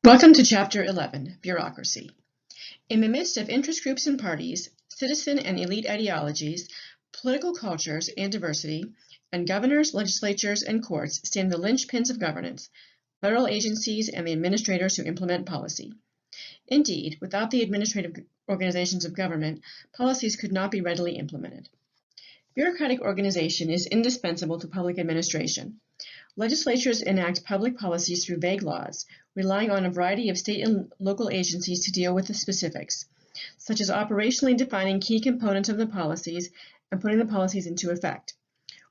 Welcome to Chapter 11, Bureaucracy. In the midst of interest groups and parties, citizen and elite ideologies, political cultures and diversity, and governors, legislatures, and courts stand the linchpins of governance, federal agencies, and the administrators who implement policy. Indeed, without the administrative organizations of government, policies could not be readily implemented. Bureaucratic organization is indispensable to public administration. Legislatures enact public policies through vague laws, relying on a variety of state and local agencies to deal with the specifics, such as operationally defining key components of the policies and putting the policies into effect.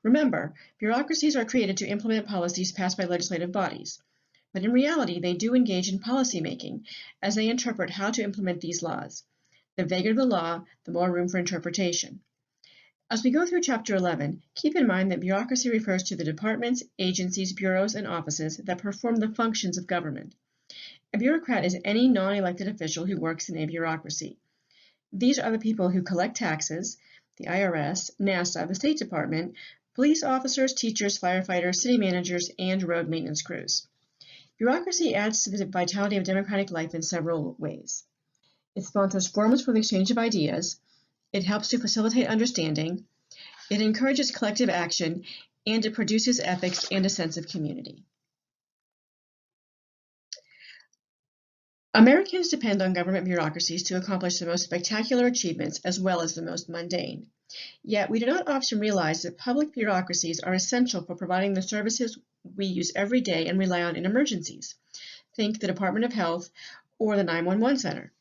Remember, bureaucracies are created to implement policies passed by legislative bodies, but in reality they do engage in policymaking as they interpret how to implement these laws. The vaguer the law, the more room for interpretation. As we go through Chapter 11, keep in mind that bureaucracy refers to the departments, agencies, bureaus, and offices that perform the functions of government. A bureaucrat is any non-elected official who works in a bureaucracy. These are the people who collect taxes, the IRS, NASA, the State Department, police officers, teachers, firefighters, city managers, and road maintenance crews. Bureaucracy adds to the vitality of democratic life in several ways. It sponsors forums for the exchange of ideas. It helps to facilitate understanding, it encourages collective action, and it produces ethics and a sense of community. Americans depend on government bureaucracies to accomplish the most spectacular achievements as well as the most mundane. Yet we do not often realize that public bureaucracies are essential for providing the services we use every day and rely on in emergencies. Think the Department of Health or the 911 Center.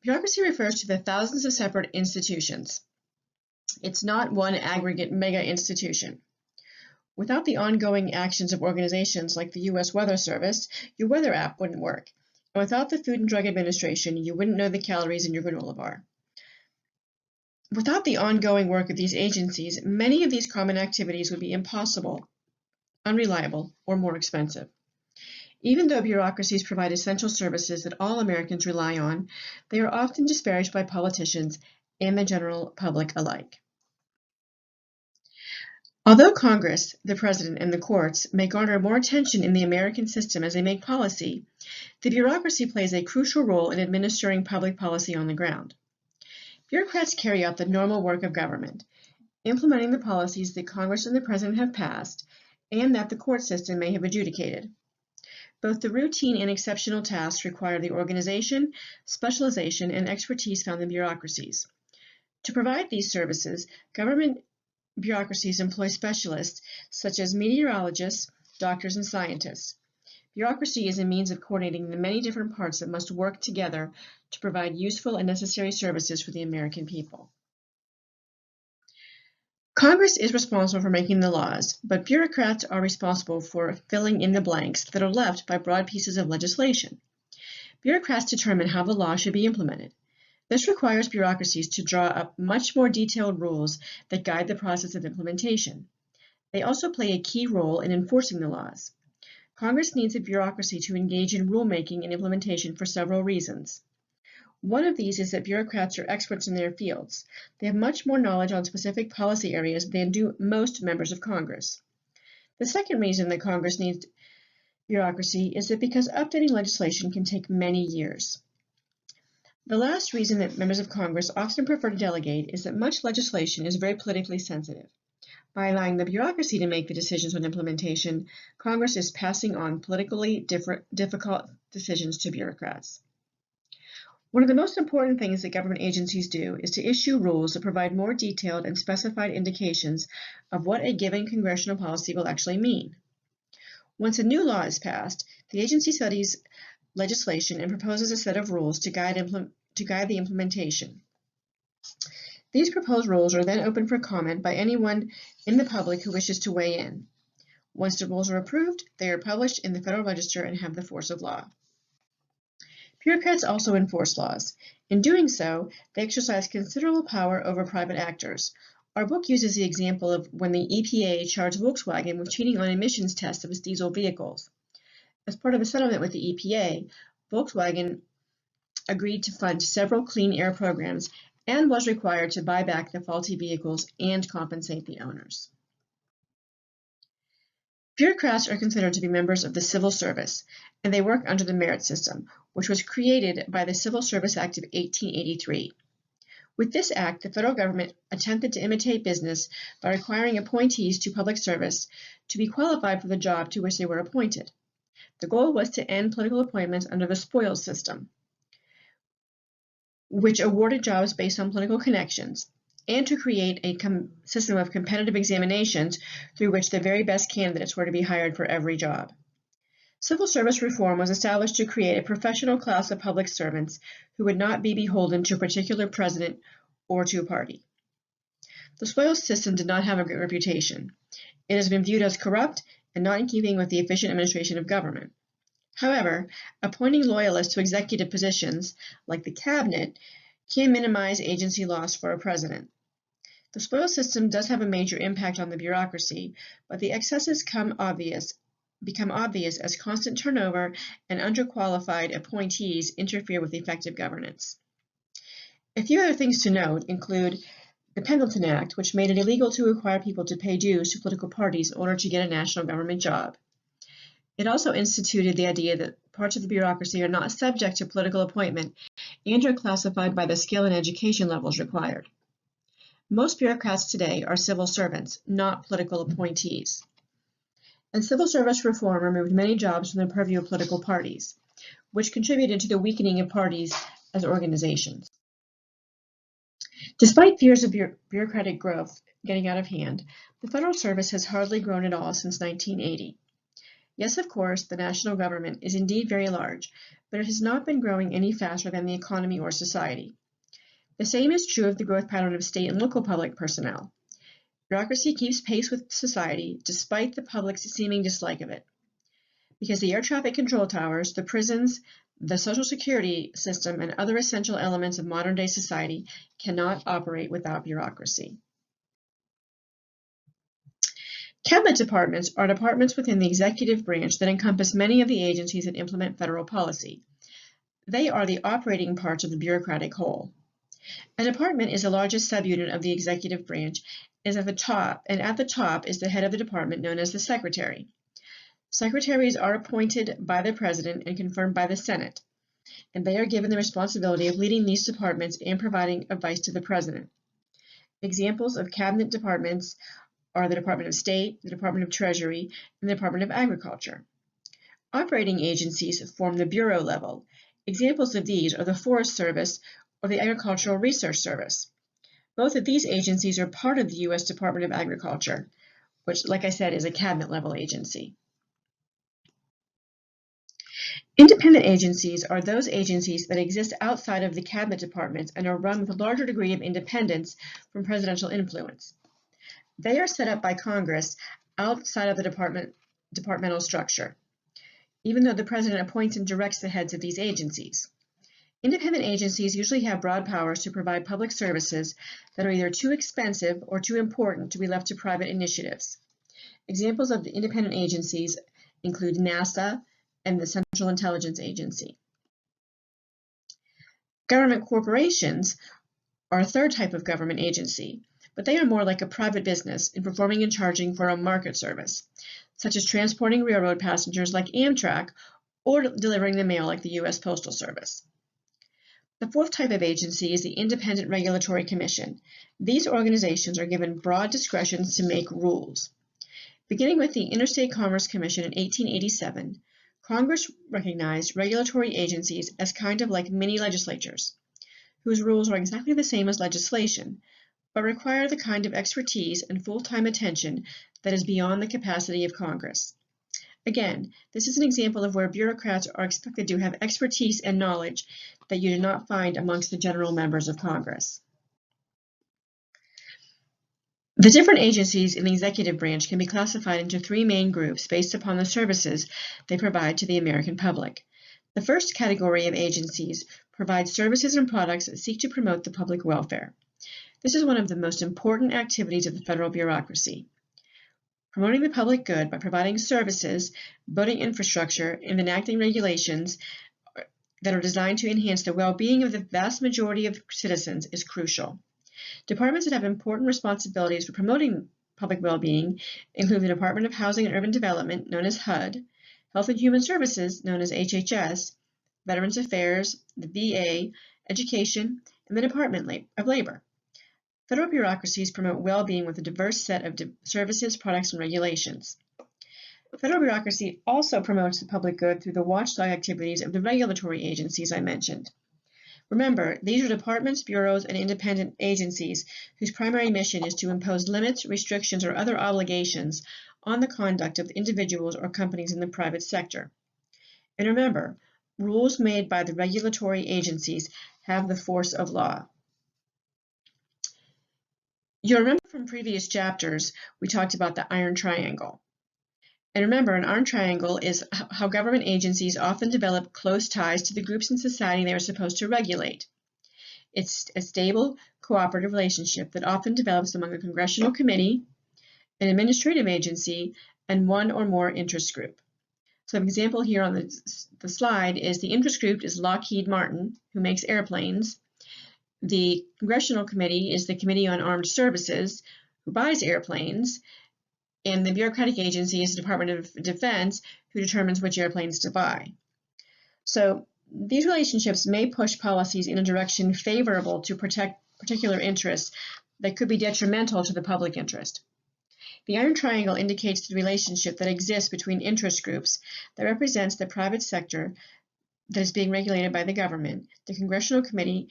Bureaucracy refers to the thousands of separate institutions. It's not one aggregate mega institution. Without the ongoing actions of organizations like the U.S. Weather Service, your weather app wouldn't work. And without the Food and Drug Administration, you wouldn't know the calories in your granola bar. Without the ongoing work of these agencies, many of these common activities would be impossible, unreliable, or more expensive. Even though bureaucracies provide essential services that all Americans rely on, they are often disparaged by politicians and the general public alike. Although Congress, the President, and the courts may garner more attention in the American system as they make policy, the bureaucracy plays a crucial role in administering public policy on the ground. Bureaucrats carry out the normal work of government, implementing the policies that Congress and the President have passed and that the court system may have adjudicated. Both the routine and exceptional tasks require the organization, specialization, and expertise found in bureaucracies. To provide these services, government bureaucracies employ specialists such as meteorologists, doctors, and scientists. Bureaucracy is a means of coordinating the many different parts that must work together to provide useful and necessary services for the American people. Congress is responsible for making the laws, but bureaucrats are responsible for filling in the blanks that are left by broad pieces of legislation. Bureaucrats determine how the law should be implemented. This requires bureaucracies to draw up much more detailed rules that guide the process of implementation. They also play a key role in enforcing the laws. Congress needs a bureaucracy to engage in rulemaking and implementation for several reasons. One of these is that bureaucrats are experts in their fields. They have much more knowledge on specific policy areas than do most members of Congress. The second reason that Congress needs bureaucracy is that because updating legislation can take many years. The last reason that members of Congress often prefer to delegate is that much legislation is very politically sensitive. By allowing the bureaucracy to make the decisions on implementation, Congress is passing on politically difficult decisions to bureaucrats. One of the most important things that government agencies do is to issue rules that provide more detailed and specified indications of what a given congressional policy will actually mean. Once a new law is passed, the agency studies legislation and proposes a set of rules to guide the implementation. These proposed rules are then open for comment by anyone in the public who wishes to weigh in. Once the rules are approved, they are published in the Federal Register and have the force of law. Bureaucrats also enforce laws. In doing so, they exercise considerable power over private actors. Our book uses the example of when the EPA charged Volkswagen with cheating on emissions tests of its diesel vehicles. As part of a settlement with the EPA, Volkswagen agreed to fund several clean air programs and was required to buy back the faulty vehicles and compensate the owners. Bureaucrats are considered to be members of the civil service, and they work under the merit system, which was created by the Civil Service Act of 1883. With this act, the federal government attempted to imitate business by requiring appointees to public service to be qualified for the job to which they were appointed. The goal was to end political appointments under the spoils system, which awarded jobs based on political connections, and to create a system of competitive examinations through which the very best candidates were to be hired for every job. Civil service reform was established to create a professional class of public servants who would not be beholden to a particular president or to a party. The spoils system did not have a great reputation. It has been viewed as corrupt and not in keeping with the efficient administration of government. However, appointing loyalists to executive positions, like the cabinet, can minimize agency loss for a president. The spoils system does have a major impact on the bureaucracy, but the excesses become obvious as constant turnover and underqualified appointees interfere with effective governance. A few other things to note include the Pendleton Act, which made it illegal to require people to pay dues to political parties in order to get a national government job. It also instituted the idea that parts of the bureaucracy are not subject to political appointment and are classified by the skill and education levels required. Most bureaucrats today are civil servants, not political appointees. And civil service reform removed many jobs from the purview of political parties, which contributed to the weakening of parties as organizations. Despite fears of bureaucratic growth getting out of hand, the federal service has hardly grown at all since 1980. Yes, of course, the national government is indeed very large, but it has not been growing any faster than the economy or society. The same is true of the growth pattern of state and local public personnel. Bureaucracy keeps pace with society despite the public's seeming dislike of it. Because the air traffic control towers, the prisons, the social security system, and other essential elements of modern-day society cannot operate without bureaucracy. Cabinet departments are departments within the executive branch that encompass many of the agencies that implement federal policy. They are the operating parts of the bureaucratic whole. A department is the largest subunit of the executive branch, and at the top is the head of the department known as the secretary. Secretaries are appointed by the president and confirmed by the Senate, and they are given the responsibility of leading these departments and providing advice to the president. Examples of cabinet departments are the Department of State, the Department of Treasury, and the Department of Agriculture. Operating agencies form the bureau level. Examples of these are the Forest Service or the Agricultural Research Service. Both of these agencies are part of the U.S. Department of Agriculture, which, like I said, is a cabinet level agency. Independent agencies are those agencies that exist outside of the cabinet departments and are run with a larger degree of independence from presidential influence. They are set up by Congress outside of the departmental structure, even though the president appoints and directs the heads of these agencies. Independent agencies usually have broad powers to provide public services that are either too expensive or too important to be left to private initiatives. Examples of the independent agencies include NASA and the Central Intelligence Agency. Government corporations are a third type of government agency, but they are more like a private business in performing and charging for a market service, such as transporting railroad passengers like Amtrak or delivering the mail like the U.S. Postal Service. The fourth type of agency is the Independent Regulatory Commission. These organizations are given broad discretions to make rules. Beginning with the Interstate Commerce Commission in 1887, Congress recognized regulatory agencies as kind of like mini legislatures, whose rules are exactly the same as legislation, but require the kind of expertise and full-time attention that is beyond the capacity of Congress. Again, this is an example of where bureaucrats are expected to have expertise and knowledge that you do not find amongst the general members of Congress. The different agencies in the executive branch can be classified into three main groups based upon the services they provide to the American public. The first category of agencies provides services and products that seek to promote the public welfare. This is one of the most important activities of the federal bureaucracy. Promoting the public good by providing services, building infrastructure, and enacting regulations that are designed to enhance the well-being of the vast majority of citizens is crucial. Departments that have important responsibilities for promoting public well-being include the Department of Housing and Urban Development, known as HUD, Health and Human Services, known as HHS, Veterans Affairs, the VA, Education, and the Department of Labor. Federal bureaucracies promote well-being with a diverse set of services, products, and regulations. Federal bureaucracy also promotes the public good through the watchdog activities of the regulatory agencies I mentioned. Remember, these are departments, bureaus, and independent agencies whose primary mission is to impose limits, restrictions, or other obligations on the conduct of individuals or companies in the private sector. And remember, rules made by the regulatory agencies have the force of law. You'll remember from previous chapters, we talked about the iron triangle. And remember, an iron triangle is how government agencies often develop close ties to the groups in society they are supposed to regulate. It's a stable, cooperative relationship that often develops among a congressional committee, an administrative agency, and one or more interest group. So an example here on the slide is the interest group is Lockheed Martin, who makes airplanes. The congressional committee is the Committee on Armed Services, who buys airplanes. And the bureaucratic agency is the Department of Defense, who determines which airplanes to buy. So these relationships may push policies in a direction favorable to protect particular interests that could be detrimental to the public interest. The iron triangle indicates the relationship that exists between interest groups that represents the private sector that is being regulated by the government, the congressional committee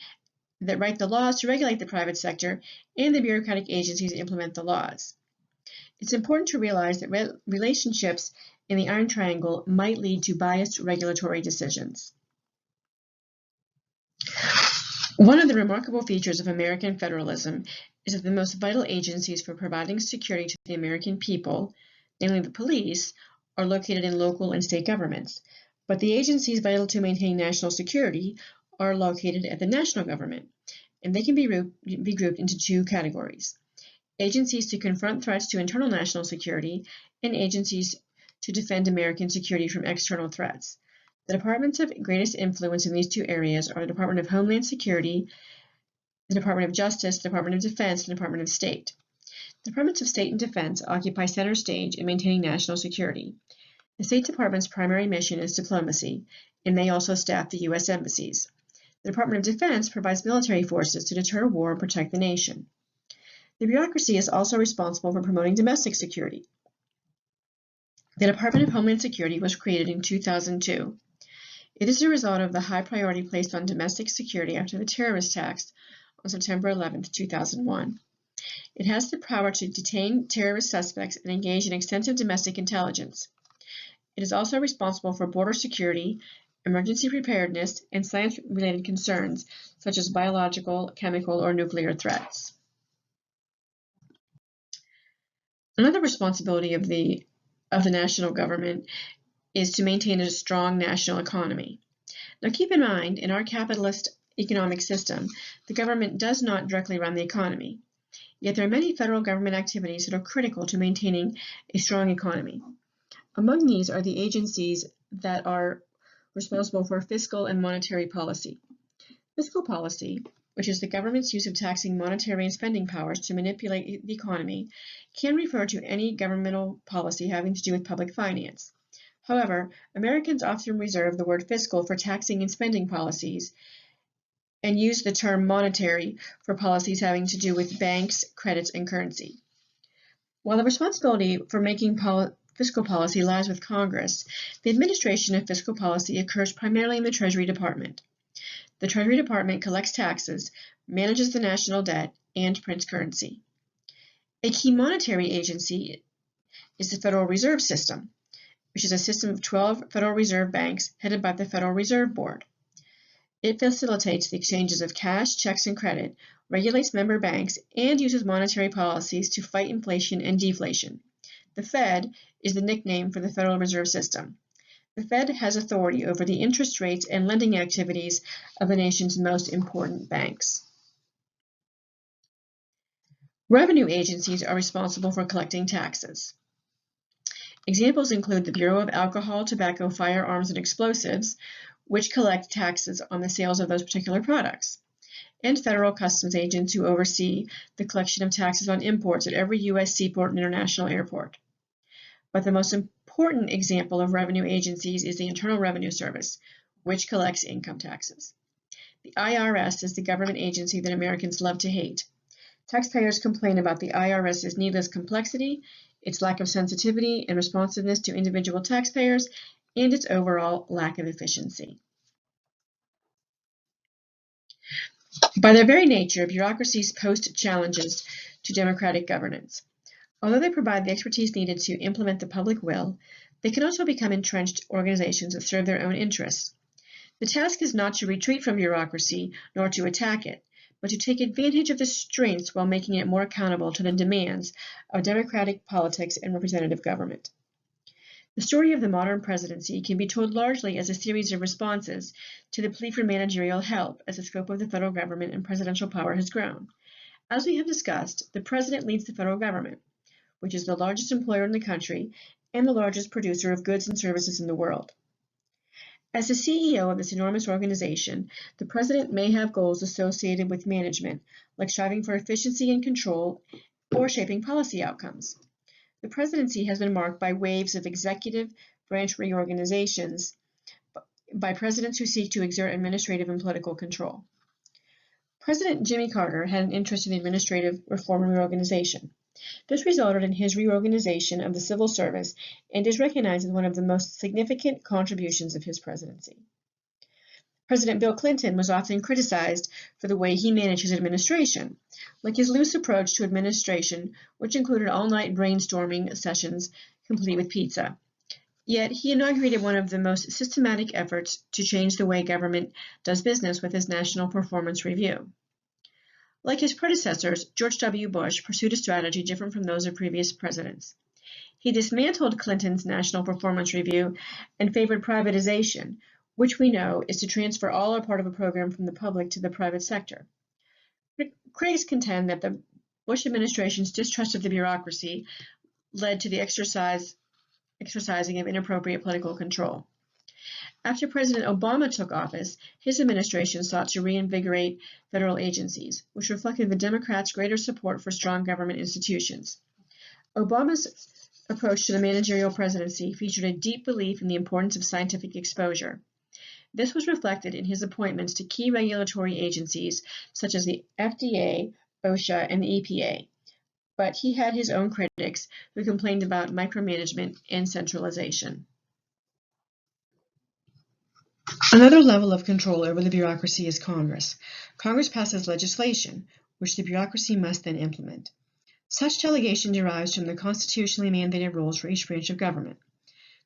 that write the laws to regulate the private sector, and the bureaucratic agencies that implement the laws. It's important to realize that relationships in the iron triangle might lead to biased regulatory decisions. One of the remarkable features of American federalism is that the most vital agencies for providing security to the American people, namely the police, are located in local and state governments. But the agencies vital to maintain national security are located at the national government, and they can be grouped into two categories: agencies to confront threats to internal national security, and agencies to defend American security from external threats. The departments of greatest influence in these two areas are the Department of Homeland Security, the Department of Justice, the Department of Defense, and the Department of State. The Departments of State and Defense occupy center stage in maintaining national security. The State Department's primary mission is diplomacy, and they also staff the U.S. embassies. The Department of Defense provides military forces to deter war and protect the nation. The bureaucracy is also responsible for promoting domestic security. The Department of Homeland Security was created in 2002. It is a result of the high priority placed on domestic security after the terrorist attacks on September 11, 2001. It has the power to detain terrorist suspects and engage in extensive domestic intelligence. It is also responsible for border security, emergency preparedness, and science-related concerns such as biological, chemical, or nuclear threats. Another responsibility of the national government is to maintain a strong national economy. Now keep in mind, in our capitalist economic system, the government does not directly run the economy. Yet there are many federal government activities that are critical to maintaining a strong economy. Among these are the agencies that are responsible for fiscal and monetary policy. Fiscal policy, which is the government's use of taxing monetary and spending powers to manipulate the economy, can refer to any governmental policy having to do with public finance. However, Americans often reserve the word fiscal for taxing and spending policies and use the term monetary for policies having to do with banks, credits, and currency. While the responsibility for making fiscal policy lies with Congress, the administration of fiscal policy occurs primarily in the Treasury Department. The Treasury Department collects taxes, manages the national debt, and prints currency. A key monetary agency is the Federal Reserve System, which is a system of 12 Federal Reserve banks headed by the Federal Reserve Board. It facilitates the exchanges of cash, checks, and credit, regulates member banks, and uses monetary policies to fight inflation and deflation. The Fed is the nickname for the Federal Reserve System. The Fed has authority over the interest rates and lending activities of the nation's most important banks. Revenue agencies are responsible for collecting taxes. Examples include the Bureau of Alcohol, Tobacco, Firearms, and Explosives, which collect taxes on the sales of those particular products. and federal customs agents who oversee the collection of taxes on imports at every U.S. seaport and international airport. But the most important example of revenue agencies is the Internal Revenue Service, which collects income taxes. The IRS is the government agency that Americans love to hate. Taxpayers complain about the IRS's needless complexity, its lack of sensitivity and responsiveness to individual taxpayers, and its overall lack of efficiency. By their very nature, bureaucracies pose challenges to democratic governance. Although they provide the expertise needed to implement the public will, they can also become entrenched organizations that serve their own interests. The task is not to retreat from bureaucracy nor to attack it, but to take advantage of the strengths while making it more accountable to the demands of democratic politics and representative government. The story of the modern presidency can be told largely as a series of responses to the plea for managerial help as the scope of the federal government and presidential power has grown. As we have discussed, the president leads the federal government, which is the largest employer in the country and the largest producer of goods and services in the world. As the CEO of this enormous organization, the president may have goals associated with management, like striving for efficiency and control or shaping policy outcomes. The presidency has been marked by waves of executive branch reorganizations by presidents who seek to exert administrative and political control. President Jimmy Carter had an interest in administrative reform and reorganization. This resulted in his reorganization of the civil service and is recognized as one of the most significant contributions of his presidency. President Bill Clinton was often criticized for the way he managed his administration, like his loose approach to administration, which included all-night brainstorming sessions complete with pizza. Yet he inaugurated one of the most systematic efforts to change the way government does business with his National Performance Review. Like his predecessors, George W. Bush pursued a strategy different from those of previous presidents. He dismantled Clinton's National Performance Review and favored privatization, which we know is to transfer all or part of a program from the public to the private sector. Critics contend that the Bush administration's distrust of the bureaucracy led to the exercising of inappropriate political control. After President Obama took office, his administration sought to reinvigorate federal agencies, which reflected the Democrats' greater support for strong government institutions. Obama's approach to the managerial presidency featured a deep belief in the importance of scientific exposure. This was reflected in his appointments to key regulatory agencies such as the FDA, OSHA, and the EPA. But he had his own critics who complained about micromanagement and centralization. Another level of control over the bureaucracy is Congress. Congress passes legislation, which the bureaucracy must then implement. Such delegation derives from the constitutionally mandated rules for each branch of government.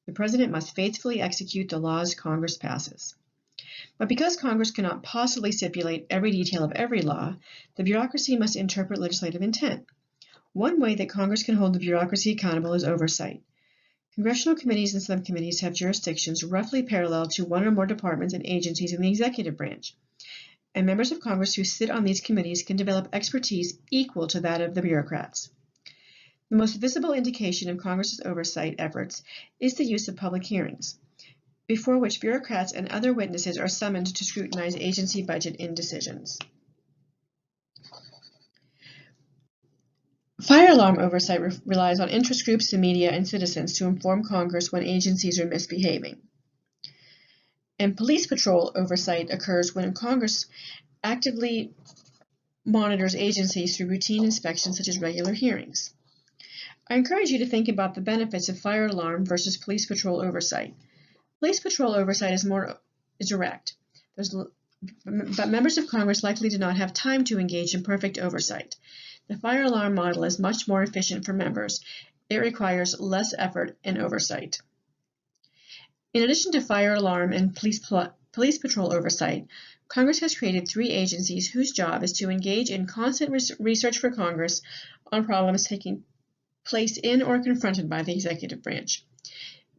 The president must faithfully execute the laws Congress passes. But because Congress cannot possibly stipulate every detail of every law, the bureaucracy must interpret legislative intent. One way that Congress can hold the bureaucracy accountable is oversight. Congressional committees and subcommittees have jurisdictions roughly parallel to one or more departments and agencies in the executive branch, and members of Congress who sit on these committees can develop expertise equal to that of the bureaucrats. The most visible indication of Congress's oversight efforts is the use of public hearings, before which bureaucrats and other witnesses are summoned to scrutinize agency budget and decisions. Fire alarm oversight relies on interest groups, the media, and citizens to inform Congress when agencies are misbehaving. And police patrol oversight occurs when Congress actively monitors agencies through routine inspections such as regular hearings. I encourage you to think about the benefits of fire alarm versus police patrol oversight. Police patrol oversight is more direct, but members of Congress likely do not have time to engage in perfect oversight. The fire alarm model is much more efficient for members. It requires less effort and oversight. In addition to fire alarm and police patrol oversight, Congress has created 3 agencies whose job is to engage in constant research for Congress on problems taking place in or confronted by the executive branch.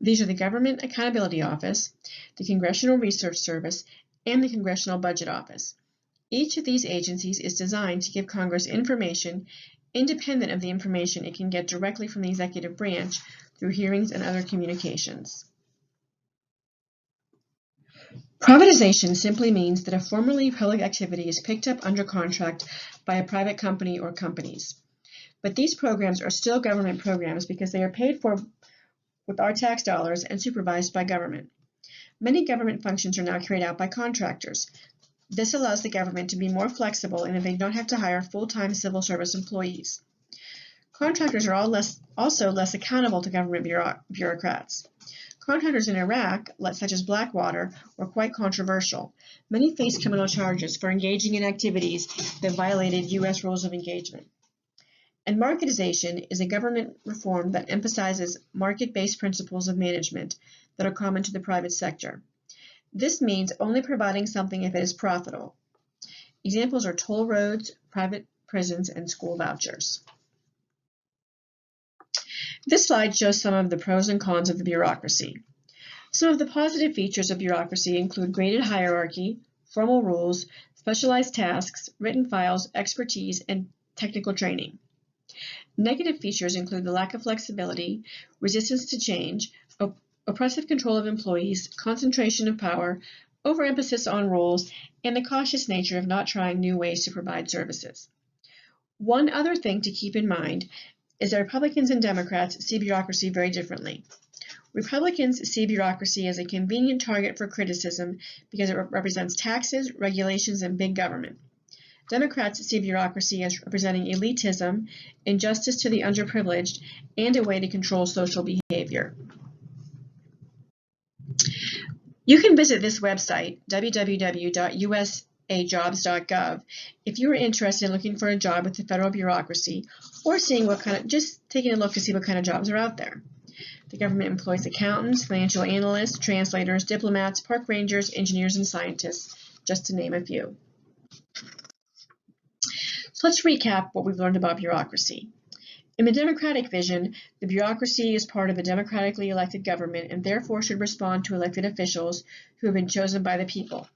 These are the Government Accountability Office, the Congressional Research Service, and the Congressional Budget Office. Each of these agencies is designed to give Congress information independent of the information it can get directly from the executive branch through hearings and other communications. Privatization simply means that a formerly public activity is picked up under contract by a private company or companies. But these programs are still government programs because they are paid for with our tax dollars and supervised by government. Many government functions are now carried out by contractors. This allows the government to be more flexible in that they don't have to hire full-time civil service employees. Contractors are also less accountable to government bureaucrats. Contractors in Iraq, such as Blackwater, were quite controversial. Many faced criminal charges for engaging in activities that violated U.S. rules of engagement. And marketization is a government reform that emphasizes market-based principles of management that are common to the private sector. This means only providing something if it is profitable. Examples are toll roads, private prisons, and school vouchers. This slide shows some of the pros and cons of the bureaucracy. Some of the positive features of bureaucracy include graded hierarchy, formal rules, specialized tasks, written files, expertise, and technical training. Negative features include the lack of flexibility, resistance to change, oppressive control of employees, concentration of power, overemphasis on rules, and the cautious nature of not trying new ways to provide services. One other thing to keep in mind is that Republicans and Democrats see bureaucracy very differently. Republicans see bureaucracy as a convenient target for criticism because it represents taxes, regulations, and big government. Democrats see bureaucracy as representing elitism, injustice to the underprivileged, and a way to control social behavior. You can visit this website, www.usajobs.gov, if you are interested in looking for a job with the federal bureaucracy or just taking a look to see what kind of jobs are out there. The government employs accountants, financial analysts, translators, diplomats, park rangers, engineers, and scientists, just to name a few. So let's recap what we've learned about bureaucracy. In the Democratic vision, the bureaucracy is part of a democratically elected government and therefore should respond to elected officials who have been chosen by the people.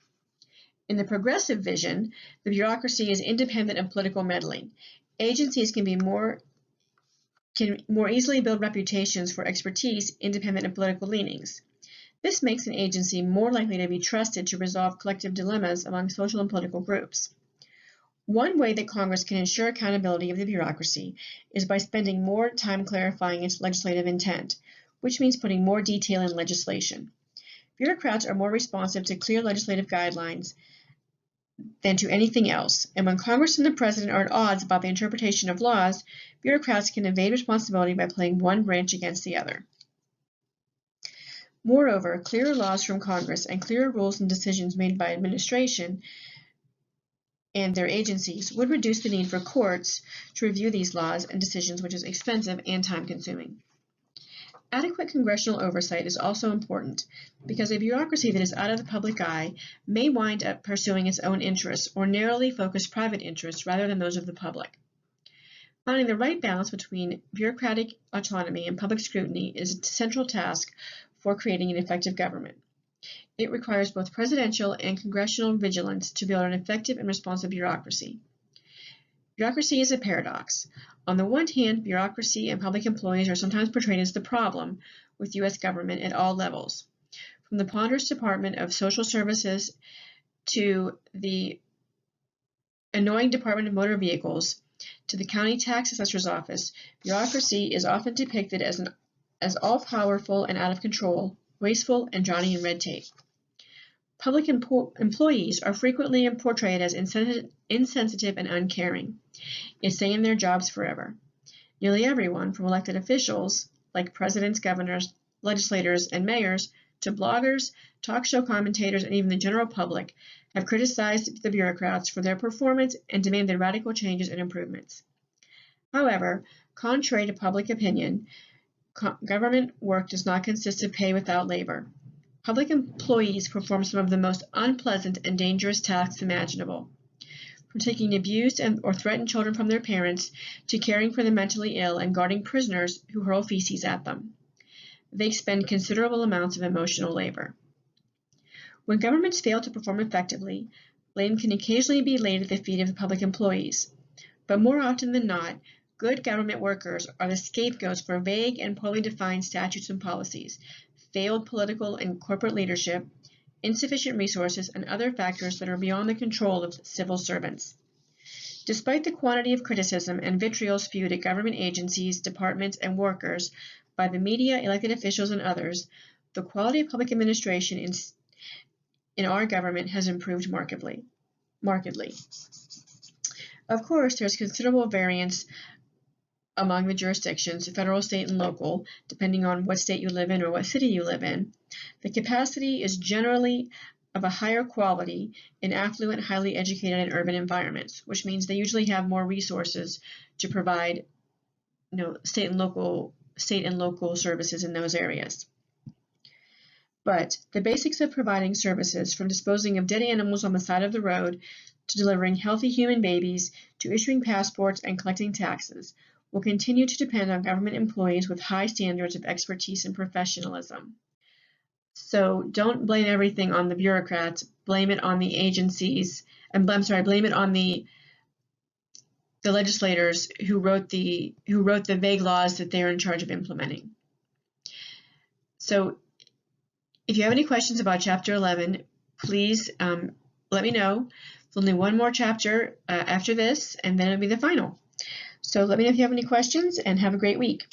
In the Progressive vision, the bureaucracy is independent of political meddling. Agencies can more easily build reputations for expertise independent of political leanings. This makes an agency more likely to be trusted to resolve collective dilemmas among social and political groups. One way that Congress can ensure accountability of the bureaucracy is by spending more time clarifying its legislative intent, which means putting more detail in legislation. Bureaucrats are more responsive to clear legislative guidelines than to anything else, and when Congress and the President are at odds about the interpretation of laws, bureaucrats can evade responsibility by playing one branch against the other. Moreover, clearer laws from Congress and clearer rules and decisions made by administration and their agencies would reduce the need for courts to review these laws and decisions, which is expensive and time-consuming. Adequate congressional oversight is also important because a bureaucracy that is out of the public eye may wind up pursuing its own interests or narrowly focused private interests rather than those of the public. Finding the right balance between bureaucratic autonomy and public scrutiny is a central task for creating an effective government. It requires both presidential and congressional vigilance to build an effective and responsive bureaucracy. Bureaucracy is a paradox. On the one hand, bureaucracy and public employees are sometimes portrayed as the problem with U.S. government at all levels, from the ponderous Department of Social Services to the annoying Department of Motor Vehicles to the County Tax Assessor's Office. Bureaucracy is often depicted as all-powerful and out of control, wasteful, and drowning in red tape. Public employees are frequently portrayed as insensitive and uncaring, yet stay in their jobs forever. Nearly everyone, from elected officials, like presidents, governors, legislators, and mayors, to bloggers, talk show commentators, and even the general public, have criticized the bureaucrats for their performance and demanded radical changes and improvements. However, contrary to public opinion, government work does not consist of pay without labor. Public employees perform some of the most unpleasant and dangerous tasks imaginable, from taking abused or threatened children from their parents to caring for the mentally ill and guarding prisoners who hurl feces at them. They expend considerable amounts of emotional labor. When governments fail to perform effectively, blame can occasionally be laid at the feet of the public employees, but more often than not, good government workers are the scapegoats for vague and poorly defined statutes and policies, failed political and corporate leadership, insufficient resources, and other factors that are beyond the control of civil servants. Despite the quantity of criticism and vitriol spewed at government agencies, departments, and workers by the media, elected officials, and others, the quality of public administration in our government has improved markedly. Of course, there's considerable variance among the jurisdictions, federal, state, and local, depending on what state you live in or what city you live in. The capacity is generally of a higher quality in affluent, highly educated, and urban environments, which means they usually have more resources to provide, state and local services in those areas. But the basics of providing services, from disposing of dead animals on the side of the road to delivering healthy human babies to issuing passports and collecting taxes, will continue to depend on government employees with high standards of expertise and professionalism. So don't blame everything on the bureaucrats, blame it on the agencies, and blame it on the legislators who wrote the vague laws that they're in charge of implementing. So if you have any questions about Chapter 11, please let me know. There's only one more chapter after this, and then it'll be the final. So let me know if you have any questions, and have a great week.